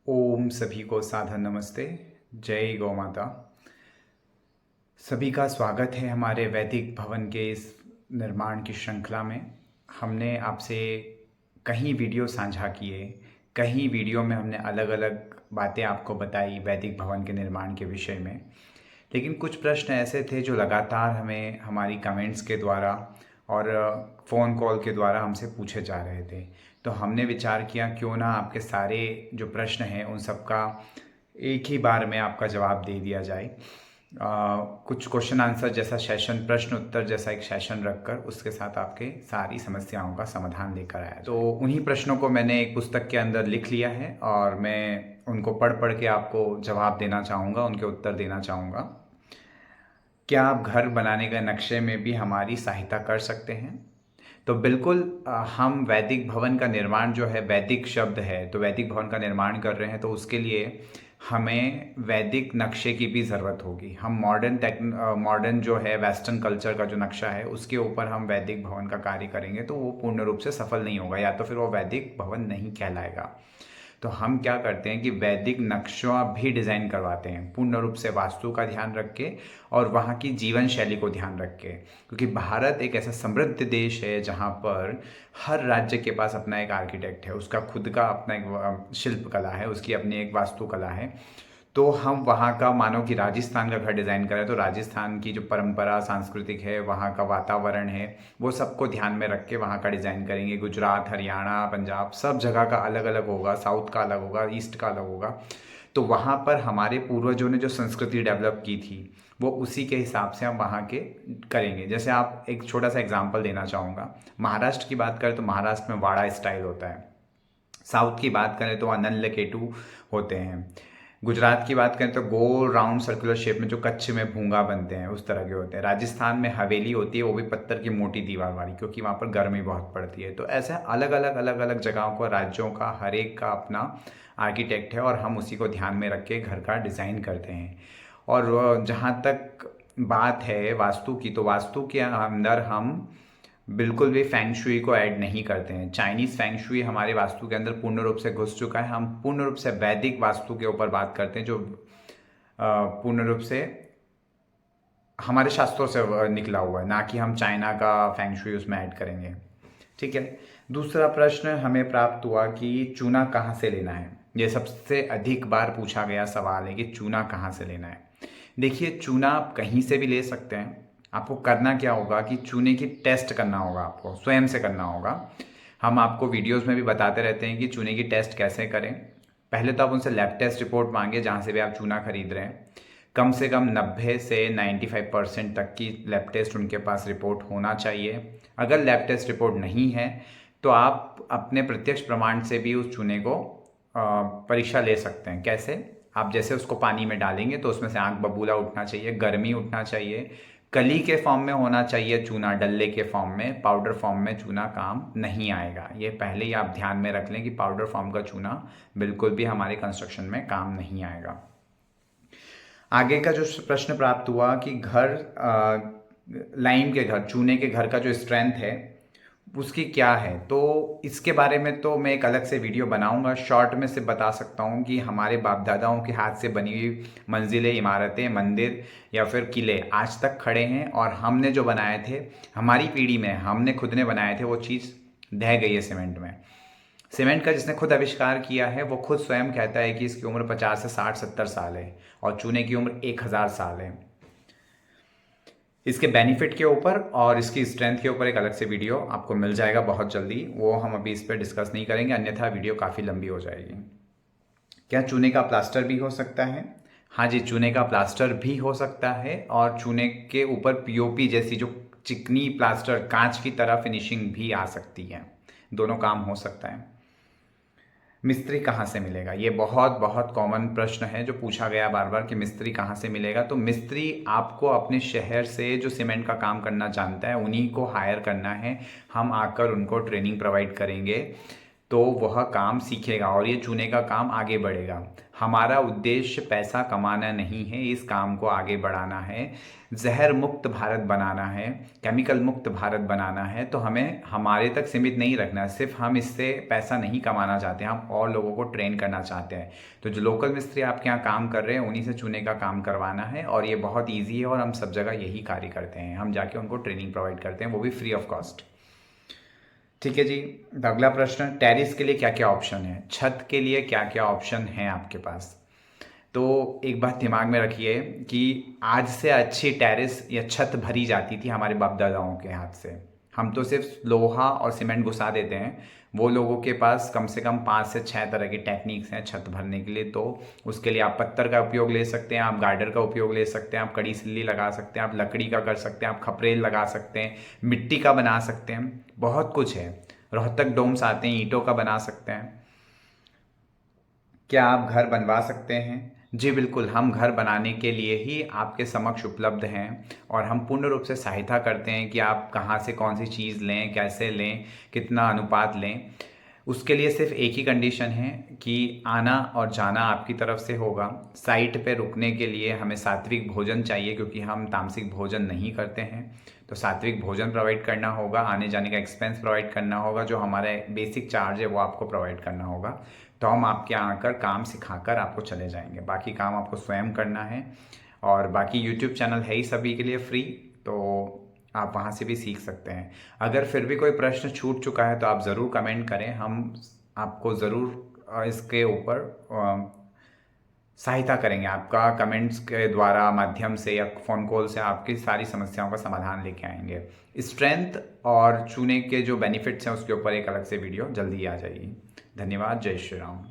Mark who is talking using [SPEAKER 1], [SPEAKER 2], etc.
[SPEAKER 1] ओम सभी को सादर नमस्ते। जय गौ माता। सभी का स्वागत है हमारे वैदिक भवन के इस निर्माण की श्रृंखला में। हमने आपसे कई वीडियो साझा किए, कई वीडियो में हमने अलग अलग बातें आपको बताई वैदिक भवन के निर्माण के विषय में। लेकिन कुछ प्रश्न ऐसे थे जो लगातार हमें हमारी कमेंट्स के द्वारा और फ़ोन कॉल के द्वारा हमसे पूछे जा रहे थे। तो हमने विचार किया क्यों ना आपके सारे जो प्रश्न हैं उन सब का एक ही बार में आपका जवाब दे दिया जाए। कुछ क्वेश्चन आंसर जैसा सेशन, प्रश्न उत्तर जैसा एक सेशन रखकर उसके साथ आपके सारी समस्याओं का समाधान लेकर आया। तो उन्हीं प्रश्नों को मैंने एक पुस्तक के अंदर लिख लिया है और मैं उनको पढ़ पढ़ के आपको जवाब देना चाहूँगा, उनके उत्तर देना चाहूँगा। क्या आप घर बनाने के नक्शे में भी हमारी सहायता कर सकते हैं? तो बिल्कुल, हम वैदिक भवन का निर्माण जो है, वैदिक शब्द है तो वैदिक भवन का निर्माण कर रहे हैं, तो उसके लिए हमें वैदिक नक्शे की भी ज़रूरत होगी। हम मॉडर्न जो है वेस्टर्न कल्चर का जो नक्शा है उसके ऊपर हम वैदिक भवन का कार्य करेंगे तो वो पूर्ण रूप से सफल नहीं होगा, या तो फिर वो वैदिक भवन नहीं कहलाएगा। तो हम क्या करते हैं कि वैदिक नक्शा भी डिज़ाइन करवाते हैं, पूर्ण रूप से वास्तु का ध्यान रख के और वहाँ की जीवन शैली को ध्यान रख के, क्योंकि भारत एक ऐसा समृद्ध देश है जहाँ पर हर राज्य के पास अपना एक आर्किटेक्ट है, उसका खुद का अपना एक शिल्प कला है, उसकी अपनी एक वास्तु कला है। तो हम वहाँ का, मानो कि राजस्थान का घर डिज़ाइन करें तो राजस्थान की जो परंपरा सांस्कृतिक है, वहाँ का वातावरण है, वो सबको ध्यान में रख के वहाँ का डिज़ाइन करेंगे। गुजरात, हरियाणा, पंजाब, सब जगह का अलग अलग होगा, साउथ का अलग होगा, ईस्ट का अलग होगा। तो वहाँ पर हमारे पूर्वजों ने जो संस्कृति डेवलप की थी वो उसी के हिसाब से हम वहाँ के करेंगे। जैसे आप, एक छोटा सा एग्जाम्पल देना चाहूँगा, महाराष्ट्र की बात करें तो महाराष्ट्र में वाड़ा स्टाइल होता है। साउथ की बात करें तो अनल केटू होते हैं। गुजरात की बात करें तो गोल राउंड सर्कुलर शेप में जो कच्छ में भूंगा बनते हैं उस तरह के होते हैं। राजस्थान में हवेली होती है, वो भी पत्थर की मोटी दीवार वाली, क्योंकि वहाँ पर गर्मी बहुत पड़ती है। तो ऐसे अलग अलग जगहों को, राज्यों का हर एक का अपना आर्किटेक्ट है और हम उसी को ध्यान में रख के घर का डिज़ाइन करते हैं। और जहाँ तक बात है वास्तु की, तो वास्तु के अंदर हम बिल्कुल भी फेंग शुई को ऐड नहीं करते हैं। चाइनीज़ फेंग शुई हमारे वास्तु के अंदर पूर्ण रूप से घुस चुका है। हम पूर्ण रूप से वैदिक वास्तु के ऊपर बात करते हैं, जो पूर्ण रूप से हमारे शास्त्रों से निकला हुआ है, ना कि हम चाइना का फेंग शुई उसमें ऐड करेंगे। ठीक है। दूसरा प्रश्न हमें प्राप्त हुआ कि चूना कहाँ से लेना है। ये सबसे अधिक बार पूछा गया सवाल है कि चूना कहाँ से लेना है। देखिए, चूना आप कहीं से भी ले सकते हैं। आपको करना क्या होगा कि चूने की टेस्ट करना होगा, आपको स्वयं से करना होगा। हम आपको वीडियोस में भी बताते रहते हैं कि चूने की टेस्ट कैसे करें। पहले तो आप उनसे लैब टेस्ट रिपोर्ट मांगे जहाँ से भी आप चूना खरीद रहे हैं। कम से कम 90 से 95% तक की लैब टेस्ट उनके पास रिपोर्ट होना चाहिए। अगर लैब टेस्ट रिपोर्ट नहीं है तो आप अपने प्रत्यक्ष प्रमाण से भी उस चूने को परीक्षा ले सकते हैं। कैसे? आप जैसे उसको पानी में डालेंगे तो उसमें से आग बबूला उठना चाहिए, गर्मी उठना चाहिए, कली के फॉर्म में होना चाहिए चूना, डल्ले के फॉर्म में। पाउडर फॉर्म में चूना काम नहीं आएगा। ये पहले ही आप ध्यान में रख लें कि पाउडर फॉर्म का चूना बिल्कुल भी हमारे कंस्ट्रक्शन में काम नहीं आएगा। आगे का जो प्रश्न प्राप्त हुआ कि घर, लाइम के घर, चूने के घर का जो स्ट्रेंथ है उसकी क्या है, तो इसके बारे में तो मैं एक अलग से वीडियो बनाऊंगा। शॉर्ट में से बता सकता हूँ कि हमारे बाप दादाओं के हाथ से बनी हुई मंजिलें, इमारतें, मंदिर या फिर किले आज तक खड़े हैं, और हमने जो बनाए थे, हमारी पीढ़ी में हमने खुद ने बनाए थे, वो चीज़ ढह गई है सीमेंट में। सीमेंट का जिसने खुद आविष्कार किया है वो खुद स्वयं कहता है कि इसकी उम्र 50 से 60 70 साल है और चूने की उम्र 1000 साल है। इसके बेनिफिट के ऊपर और इसकी स्ट्रेंथ के ऊपर एक अलग से वीडियो आपको मिल जाएगा बहुत जल्दी, वो हम अभी इस पर डिस्कस नहीं करेंगे, अन्यथा वीडियो काफ़ी लंबी हो जाएगी। क्या चूने का प्लास्टर भी हो सकता है? हाँ जी, चूने का प्लास्टर भी हो सकता है और चूने के ऊपर पीओपी जैसी जो चिकनी प्लास्टर, कांच की तरह फिनिशिंग भी आ सकती है। दोनों काम हो सकता है। मिस्त्री कहाँ से मिलेगा? ये बहुत बहुत कॉमन प्रश्न है जो पूछा गया बार बार कि मिस्त्री कहाँ से मिलेगा। तो मिस्त्री आपको अपने शहर से जो सीमेंट का काम करना जानता है उन्हीं को हायर करना है। हम आकर उनको ट्रेनिंग प्रोवाइड करेंगे। तो वह काम सीखेगा और ये चूने का काम आगे बढ़ेगा। हमारा उद्देश्य पैसा कमाना नहीं है, इस काम को आगे बढ़ाना है, जहर मुक्त भारत बनाना है, केमिकल मुक्त भारत बनाना है। तो हमें हमारे तक सीमित नहीं रखना है, सिर्फ हम इससे पैसा नहीं कमाना चाहते, हम और लोगों को ट्रेन करना चाहते हैं। तो जो लोकल मिस्त्री आपके यहाँ काम कर रहे हैं उन्हीं से चूने का काम करवाना है, और ये बहुत ईजी है और हम सब जगह यही कार्य करते हैं। हम जाके उनको ट्रेनिंग प्रोवाइड करते हैं, वो भी फ्री ऑफ कॉस्ट। ठीक है जी। तो अगला प्रश्न, टेरिस के लिए क्या क्या ऑप्शन है, छत के लिए क्या क्या ऑप्शन है आपके पास। तो एक बात दिमाग में रखिए कि आज से अच्छी टेरिस या छत भरी जाती थी हमारे बाप दादाओं के हाथ से। हम तो सिर्फ लोहा और सीमेंट घुसा देते हैं, वो लोगों के पास कम से कम 5 से 6 तरह की टेक्निक्स हैं छत भरने के लिए। तो उसके लिए आप पत्थर का उपयोग ले सकते हैं, आप गार्डर का उपयोग ले सकते हैं, आप कड़ी सिल्ली लगा सकते हैं, आप लकड़ी का कर सकते हैं, आप खपरेल लगा सकते हैं, मिट्टी का बना सकते हैं, बहुत कुछ है। रोहतक डोम्स आते हैं, ईंटों का बना सकते हैं। क्या आप घर बनवा सकते हैं? जी बिल्कुल, हम घर बनाने के लिए ही आपके समक्ष उपलब्ध हैं, और हम पूर्ण रूप से सहायता करते हैं कि आप कहाँ से कौन सी चीज़ लें, कैसे लें, कितना अनुपात लें। उसके लिए सिर्फ एक ही कंडीशन है कि आना और जाना आपकी तरफ से होगा। साइट पे रुकने के लिए हमें सात्विक भोजन चाहिए, क्योंकि हम तामसिक भोजन नहीं करते हैं। तो सात्विक भोजन प्रोवाइड करना होगा, आने जाने का एक्सपेंस प्रोवाइड करना होगा, जो हमारा बेसिक चार्ज है वो आपको प्रोवाइड करना होगा। तो हम आपके यहाँ आकर काम सिखाकर आपको चले जाएंगे, बाकी काम आपको स्वयं करना है। और बाकी यूट्यूब चैनल है ही सभी के लिए फ्री, तो आप वहाँ से भी सीख सकते हैं। अगर फिर भी कोई प्रश्न छूट चुका है तो आप ज़रूर कमेंट करें, हम आपको ज़रूर इसके ऊपर सहायता करेंगे। आपका कमेंट्स के द्वारा, माध्यम से या फ़ोन कॉल से आपकी सारी समस्याओं का समाधान लेके आएंगे। स्ट्रेंथ और चूने के जो बेनिफिट्स हैं उसके ऊपर एक अलग से वीडियो जल्दी आ जाएगी। धन्यवाद। जय श्री राम।